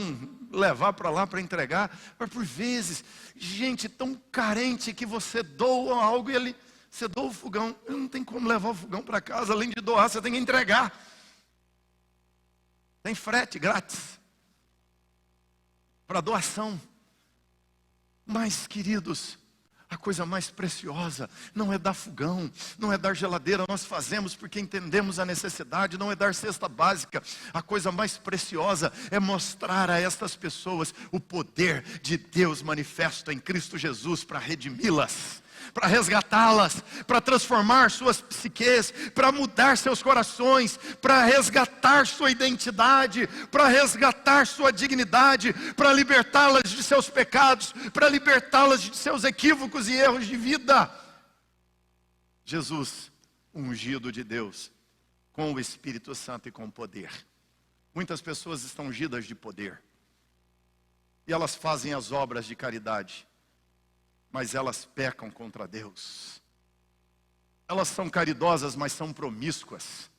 levar para lá para entregar. Mas por vezes, gente tão carente que você doa algo e você doa o fogão. Não tem como levar o fogão para casa, além de doar, você tem que entregar. Tem frete grátis para doação. Mas, queridos, a coisa mais preciosa não é dar fogão, não é dar geladeira. Nós fazemos porque entendemos a necessidade, não é dar cesta básica. A coisa mais preciosa é mostrar a estas pessoas o poder de Deus manifesto em Cristo Jesus para redimi-las, para resgatá-las, para transformar suas psiques, para mudar seus corações, para resgatar sua identidade, para resgatar sua dignidade, para libertá-las de seus pecados, para libertá-las de seus equívocos e erros de vida. Jesus, ungido de Deus, com o Espírito Santo e com poder. Muitas pessoas estão ungidas de poder, e elas fazem as obras de caridade, mas elas pecam contra Deus. Elas são caridosas, mas são promíscuas.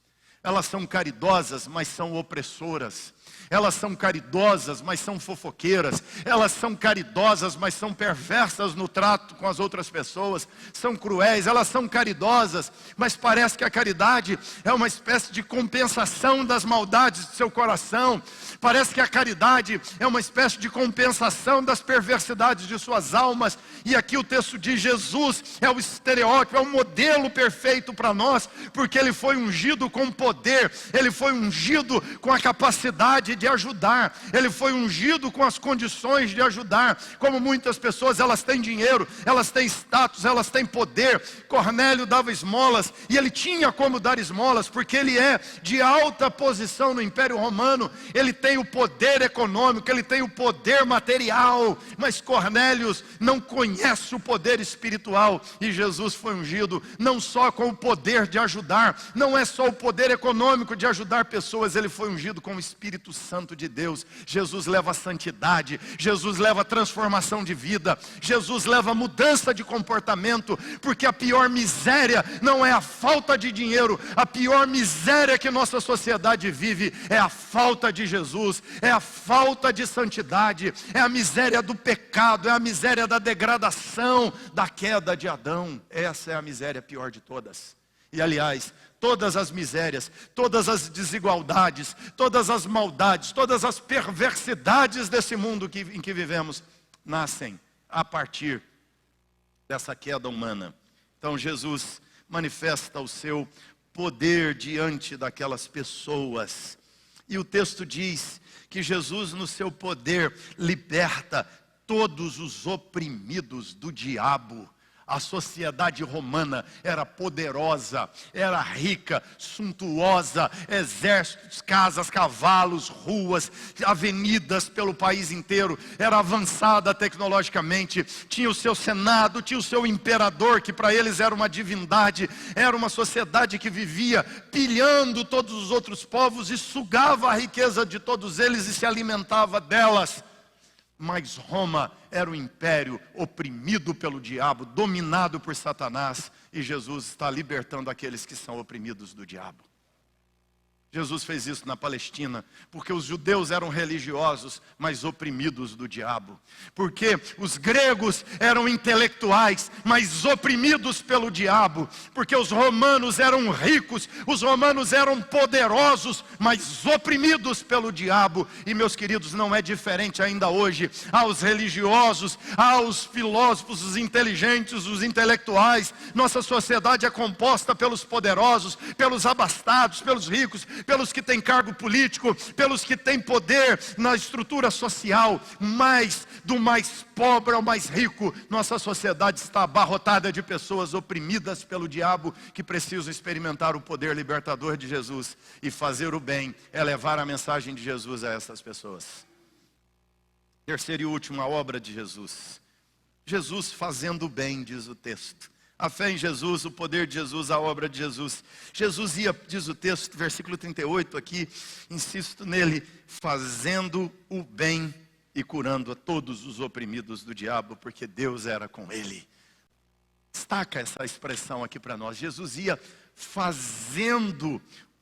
Elas são caridosas, mas são opressoras. Elas são caridosas, mas são fofoqueiras. Elas são caridosas, mas são perversas no trato com as outras pessoas. São cruéis. Elas são caridosas, mas parece que a caridade é uma espécie de compensação das maldades do seu coração. Parece que a caridade é uma espécie de compensação das perversidades de suas almas. E aqui o texto diz: Jesus é o estereótipo, é o modelo perfeito para nós, porque Ele foi ungido com poder. Ele foi ungido com a capacidade de ajudar. Ele foi ungido com as condições de ajudar. Como muitas pessoas, elas têm dinheiro, elas têm status, elas têm poder. Cornélio dava esmolas, e ele tinha como dar esmolas, porque ele é de alta posição no Império Romano. Ele tem o poder econômico, ele tem o poder material, mas Cornélio não conhece o poder espiritual, e Jesus foi ungido não só com o poder de ajudar, não é só o poder econômico de ajudar pessoas, ele foi ungido com o Espírito Santo de Deus. Jesus leva a santidade, Jesus leva a transformação de vida, Jesus leva a mudança de comportamento, porque a pior miséria não é a falta de dinheiro, a pior miséria que nossa sociedade vive é a falta de Jesus, é a falta de santidade, é a miséria do pecado, é a miséria da degradação, da queda de Adão. Essa é a miséria pior de todas. E aliás, todas as misérias, todas as desigualdades, todas as maldades, todas as perversidades desse mundo em que vivemos, nascem a partir dessa queda humana. Então Jesus manifesta o seu poder diante daquelas pessoas. E o texto diz que Jesus, no seu poder, liberta todos os oprimidos do diabo. A sociedade romana era poderosa, era rica, suntuosa, exércitos, casas, cavalos, ruas, avenidas pelo país inteiro. Era avançada tecnologicamente, tinha o seu senado, tinha o seu imperador, que para eles era uma divindade. Era uma sociedade que vivia pilhando todos os outros povos e sugava a riqueza de todos eles e se alimentava delas. Mas Roma era um império oprimido pelo diabo, dominado por Satanás, e Jesus está libertando aqueles que são oprimidos do diabo. Jesus fez isso na Palestina, porque os judeus eram religiosos, mas oprimidos do diabo. Porque os gregos eram intelectuais, mas oprimidos pelo diabo. Porque os romanos eram ricos, os romanos eram poderosos, mas oprimidos pelo diabo. E meus queridos, não é diferente ainda hoje. Aos religiosos, aos filósofos, os inteligentes, os intelectuais. Nossa sociedade é composta pelos poderosos, pelos abastados, pelos ricos, pelos que têm cargo político, pelos que têm poder na estrutura social. Mas do mais pobre ao mais rico, nossa sociedade está abarrotada de pessoas oprimidas pelo diabo, que precisam experimentar o poder libertador de Jesus. E fazer o bem é levar a mensagem de Jesus a essas pessoas. Terceiro e último, a obra de Jesus. Jesus fazendo o bem, diz o texto. A fé em Jesus, o poder de Jesus, a obra de Jesus. Jesus ia, diz o texto, versículo 38 aqui, insisto nele, fazendo o bem e curando a todos os oprimidos do diabo, porque Deus era com ele. Destaca essa expressão aqui para nós. Jesus ia fazendo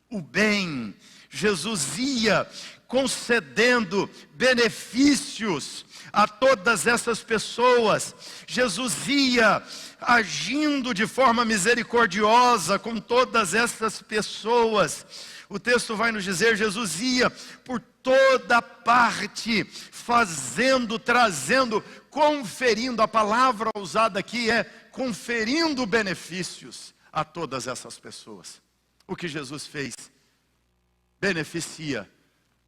o bem. Jesus ia concedendo benefícios a todas essas pessoas. Jesus ia agindo de forma misericordiosa com todas essas pessoas. O texto vai nos dizer, Jesus ia por toda parte, fazendo, trazendo, conferindo. A palavra usada aqui é conferindo benefícios a todas essas pessoas. O que Jesus fez beneficia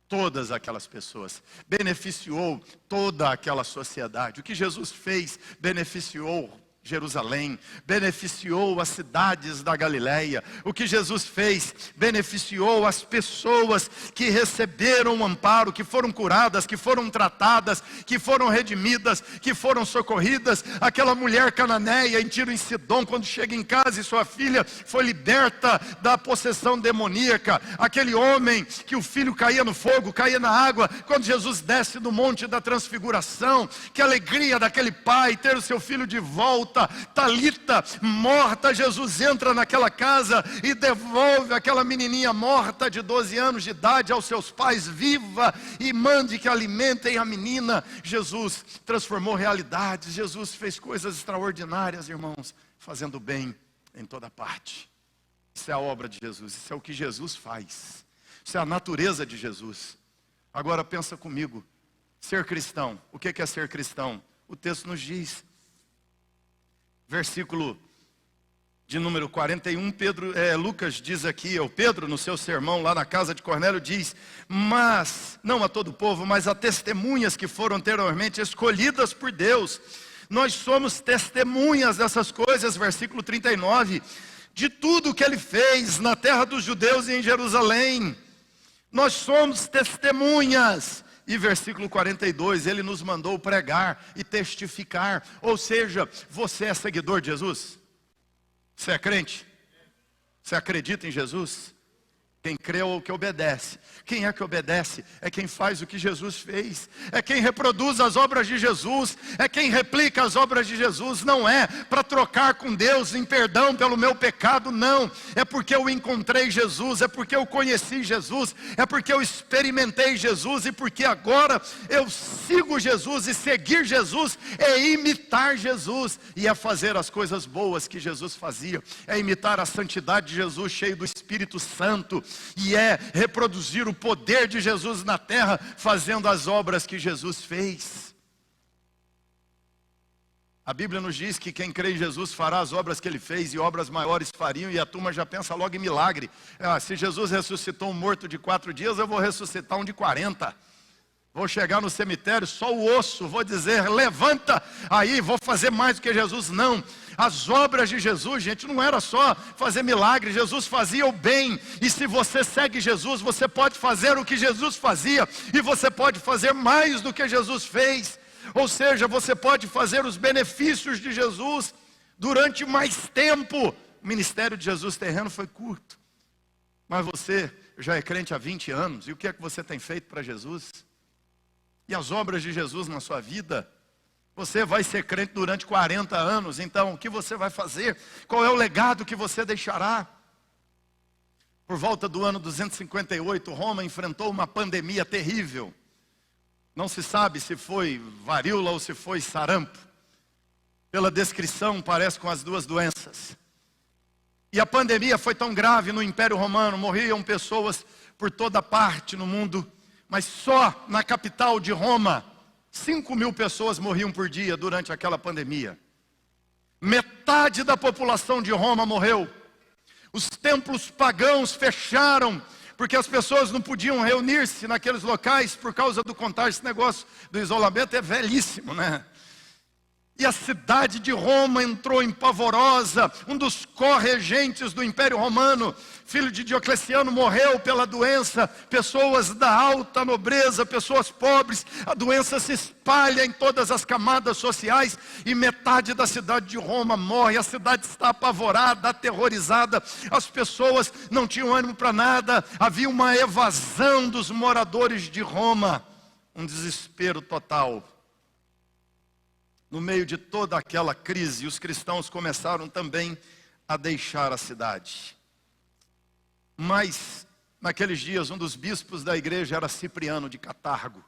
todas aquelas pessoas, beneficiou toda aquela sociedade. O que Jesus fez beneficiou Jerusalém, beneficiou as cidades da Galileia. O que Jesus fez beneficiou as pessoas que receberam o amparo, que foram curadas, que foram tratadas, que foram redimidas, que foram socorridas. Aquela mulher cananeia em Tiro e Sidom, quando chega em casa e sua filha foi liberta da possessão demoníaca. Aquele homem que o filho caía no fogo, caía na água, quando Jesus desce do monte da transfiguração. Que alegria daquele pai ter o seu filho de volta. volta. Talita, morta, Jesus entra naquela casa e devolve aquela menininha morta de 12 anos de idade aos seus pais, viva, e mande que alimentem a menina. Jesus transformou realidades, Jesus fez coisas extraordinárias, irmãos, fazendo bem em toda parte. Isso é a obra de Jesus, isso é o que Jesus faz, isso é a natureza de Jesus. Agora pensa comigo, ser cristão, o que é ser cristão? O texto nos diz, versículo de número 41, Lucas diz aqui, ou Pedro no seu sermão lá na casa de Cornélio diz, mas, não a todo o povo, mas a testemunhas que foram anteriormente escolhidas por Deus. Nós somos testemunhas dessas coisas, versículo 39, de tudo que Ele fez na terra dos judeus e em Jerusalém. Nós somos testemunhas. E versículo 42, Ele nos mandou pregar e testificar. Ou seja, você é seguidor de Jesus? Você é crente? Você acredita em Jesus? Quem crê ou que obedece. Quem é que obedece? É quem faz o que Jesus fez. É quem reproduz as obras de Jesus. É quem replica as obras de Jesus. Não é para trocar com Deus em perdão pelo meu pecado, não. É porque eu encontrei Jesus. É porque eu conheci Jesus. É porque eu experimentei Jesus. E porque agora eu sigo Jesus. E seguir Jesus é imitar Jesus. E é fazer as coisas boas que Jesus fazia. É imitar a santidade de Jesus, cheio do Espírito Santo. E é reproduzir o poder de Jesus na terra, fazendo as obras que Jesus fez. A Bíblia nos diz que quem crê em Jesus fará as obras que Ele fez, e obras maiores fariam, e a turma já pensa logo em milagre. Se Jesus ressuscitou um morto de 4 dias, eu vou ressuscitar um de 40. Vou chegar no cemitério, só o osso, vou dizer, levanta, aí vou fazer mais do que Jesus. Não, as obras de Jesus, gente, não era só fazer milagre, Jesus fazia o bem. E se você segue Jesus, você pode fazer o que Jesus fazia, e você pode fazer mais do que Jesus fez. Ou seja, você pode fazer os benefícios de Jesus durante mais tempo. O ministério de Jesus terreno foi curto, mas você já é crente há 20 anos, e o que é que você tem feito para Jesus? E as obras de Jesus na sua vida? Você vai ser crente durante 40 anos, então o que você vai fazer? Qual é o legado que você deixará? Por volta do ano 258, Roma enfrentou uma pandemia terrível. Não se sabe se foi varíola ou se foi sarampo. Pela descrição, parece com as duas doenças. E a pandemia foi tão grave no Império Romano, morriam pessoas por toda parte no mundo. Mas só na capital de Roma, 5.000 pessoas morriam por dia durante aquela pandemia. Metade da população de Roma morreu. Os templos pagãos fecharam, porque as pessoas não podiam reunir-se naqueles locais por causa do contágio. Esse negócio do isolamento é velhíssimo, né? E a cidade de Roma entrou em pavorosa. Um dos corregentes do Império Romano, filho de Diocleciano, morreu pela doença. Pessoas da alta nobreza, pessoas pobres. A doença se espalha em todas as camadas sociais e metade da cidade de Roma morre. A cidade está apavorada, aterrorizada. As pessoas não tinham ânimo para nada. Havia uma evasão dos moradores de Roma. Um desespero total. No meio de toda aquela crise, os cristãos começaram também a deixar a cidade. Mas, naqueles dias, um dos bispos da igreja era Cipriano de Catargo.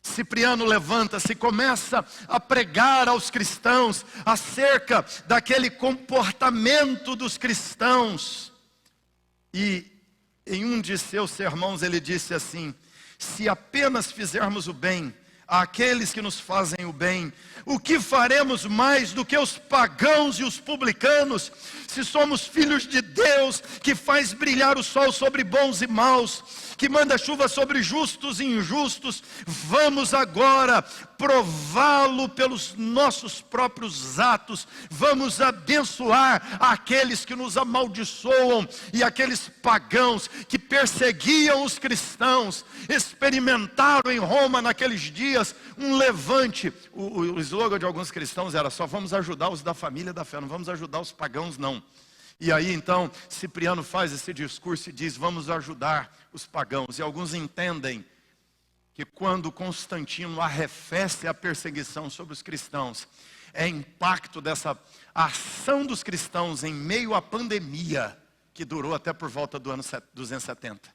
Cipriano levanta-se e começa a pregar aos cristãos acerca daquele comportamento dos cristãos. E em um de seus sermões ele disse assim: se apenas fizermos o bem àqueles que nos fazem o bem, o que faremos mais do que os pagãos e os publicanos? Se somos filhos de Deus, que faz brilhar o sol sobre bons e maus, que manda chuva sobre justos e injustos, vamos agora prová-lo pelos nossos próprios atos. Vamos abençoar aqueles que nos amaldiçoam e aqueles pagãos que perseguiam os cristãos. Experimentaram em Roma naqueles dias um levante. O slogan de alguns cristãos era: só vamos ajudar os da família da fé, não vamos ajudar os pagãos não. E aí então Cipriano faz esse discurso e diz: vamos ajudar os pagãos. E alguns entendem que quando Constantino arrefece a perseguição sobre os cristãos, é impacto dessa ação dos cristãos em meio à pandemia, que durou até por volta do ano 270.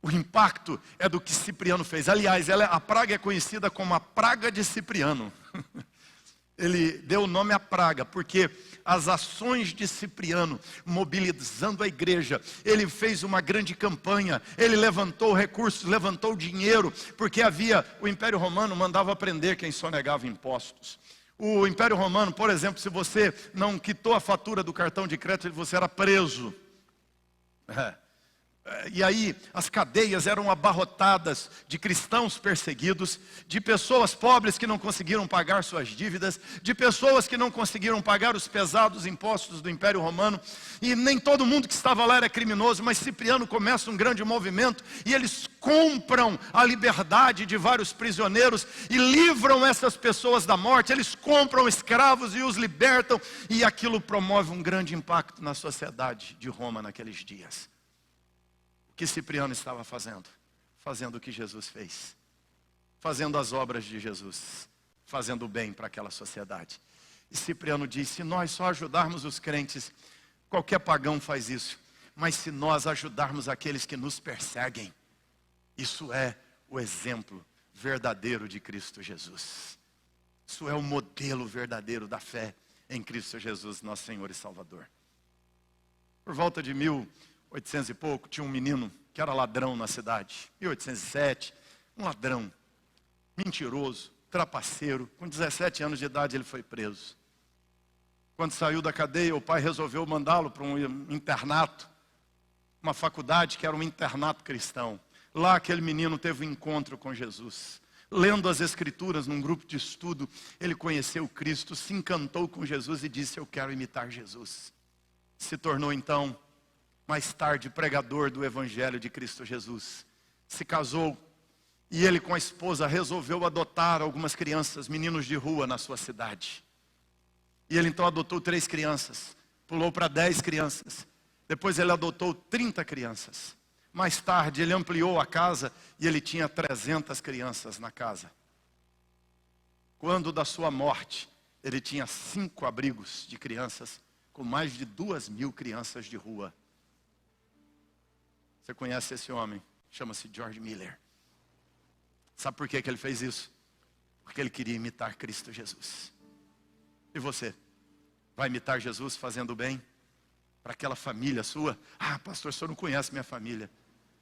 O impacto é do que Cipriano fez. Aliás, a praga é conhecida como a praga de Cipriano. Ele deu o nome à praga, porque as ações de Cipriano, mobilizando a igreja, ele fez uma grande campanha, ele levantou recursos, levantou dinheiro, porque o Império Romano mandava prender quem sonegava impostos. O Império Romano, por exemplo, se você não quitou a fatura do cartão de crédito, você era preso. E aí as cadeias eram abarrotadas de cristãos perseguidos, de pessoas pobres que não conseguiram pagar suas dívidas, de pessoas que não conseguiram pagar os pesados impostos do Império Romano. E nem todo mundo que estava lá era criminoso, mas Cipriano começa um grande movimento e eles compram a liberdade de vários prisioneiros e livram essas pessoas da morte. Eles compram escravos e os libertam, e aquilo promove um grande impacto na sociedade de Roma naqueles dias. O que Cipriano estava fazendo? Fazendo o que Jesus fez. Fazendo as obras de Jesus. Fazendo o bem para aquela sociedade. E Cipriano disse: se nós só ajudarmos os crentes, qualquer pagão faz isso. Mas se nós ajudarmos aqueles que nos perseguem, isso é o exemplo verdadeiro de Cristo Jesus. Isso é o modelo verdadeiro da fé em Cristo Jesus, nosso Senhor e Salvador. Por volta de 1800 e pouco, tinha um menino que era ladrão na cidade. 1807, um ladrão, mentiroso, trapaceiro. Com 17 anos de idade ele foi preso. Quando saiu da cadeia, o pai resolveu mandá-lo para um internato, uma faculdade que era um internato cristão. Lá aquele menino teve um encontro com Jesus. Lendo as Escrituras num grupo de estudo, ele conheceu Cristo, se encantou com Jesus e disse: eu quero imitar Jesus. Se tornou então, mais tarde, pregador do Evangelho de Cristo Jesus. Se casou e ele com a esposa resolveu adotar algumas crianças, meninos de rua na sua cidade. E ele então adotou 3 crianças, pulou para 10 crianças. Depois ele adotou 30 crianças. Mais tarde ele ampliou a casa e ele tinha 300 crianças na casa. Quando da sua morte, ele tinha 5 abrigos de crianças, com mais de 2.000 crianças de rua. Você conhece esse homem? Chama-se George Miller. Sabe por que ele fez isso? Porque ele queria imitar Cristo Jesus. E você? Vai imitar Jesus fazendo o bem para aquela família sua? Ah, pastor, o senhor não conhece minha família.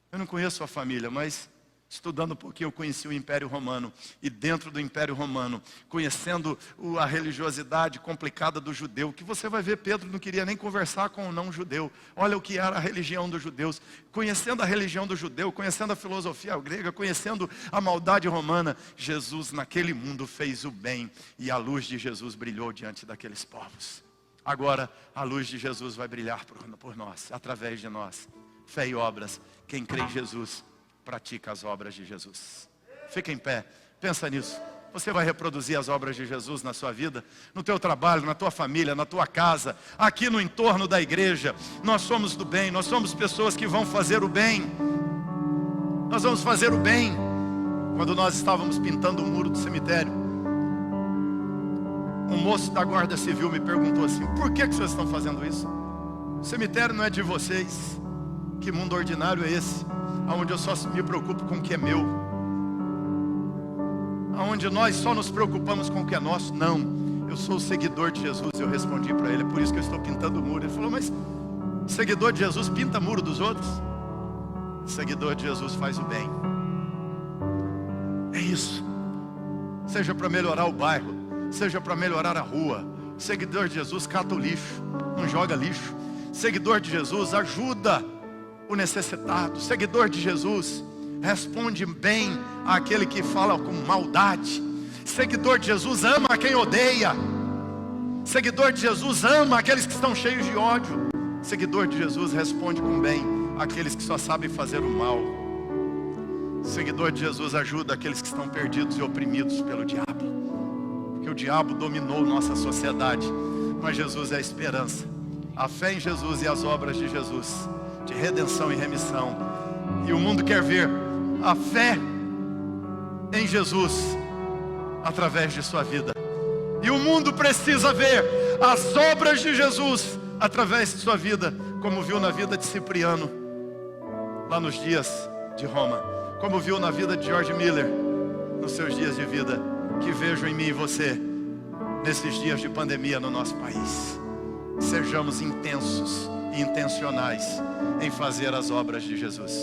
Eu não conheço a família, mas estudando um pouquinho eu conheci o Império Romano. E dentro do Império Romano, conhecendo a religiosidade complicada do judeu, que você vai ver, Pedro não queria nem conversar com o não judeu. Olha o que era a religião dos judeus. Conhecendo a religião do judeu, conhecendo a filosofia grega, conhecendo a maldade romana, Jesus naquele mundo fez o bem. E a luz de Jesus brilhou diante daqueles povos. Agora a luz de Jesus vai brilhar por nós, através de nós. Fé e obras. Quem crê em Jesus pratica as obras de Jesus. Fica em pé, pensa nisso. Você vai reproduzir as obras de Jesus na sua vida, no teu trabalho, na tua família, na tua casa, aqui no entorno da igreja. Nós somos do bem, nós somos pessoas que vão fazer o bem. Nós vamos fazer o bem. Quando nós estávamos pintando o muro do cemitério, um moço da guarda civil me perguntou assim: por que vocês estão fazendo isso? O cemitério não é de vocês. Que mundo ordinário é esse? Onde eu só me preocupo com o que é meu, onde nós só nos preocupamos com o que é nosso. Não, eu sou o seguidor de Jesus. Eu respondi para ele: é por isso que eu estou pintando o muro. Ele falou: mas seguidor de Jesus pinta muro dos outros? Seguidor de Jesus faz o bem. É isso. Seja para melhorar o bairro, seja para melhorar a rua. Seguidor de Jesus cata o lixo, não joga lixo. Seguidor de Jesus ajuda o necessitado. Seguidor de Jesus responde bem àquele que fala com maldade. Seguidor de Jesus ama quem odeia. Seguidor de Jesus ama aqueles que estão cheios de ódio. Seguidor de Jesus responde com bem àqueles que só sabem fazer o mal. Seguidor de Jesus ajuda aqueles que estão perdidos e oprimidos pelo diabo, porque o diabo dominou nossa sociedade, mas Jesus é a esperança. A fé em Jesus e as obras de Jesus, de redenção e remissão. E o mundo quer ver a fé em Jesus através de sua vida. E o mundo precisa ver as obras de Jesus através de sua vida, como viu na vida de Cipriano, lá nos dias de Roma, como viu na vida de George Miller, nos seus dias de vida, que vejo em mim e você, nesses dias de pandemia no nosso país. Sejamos intensos e intencionais em fazer as obras de Jesus.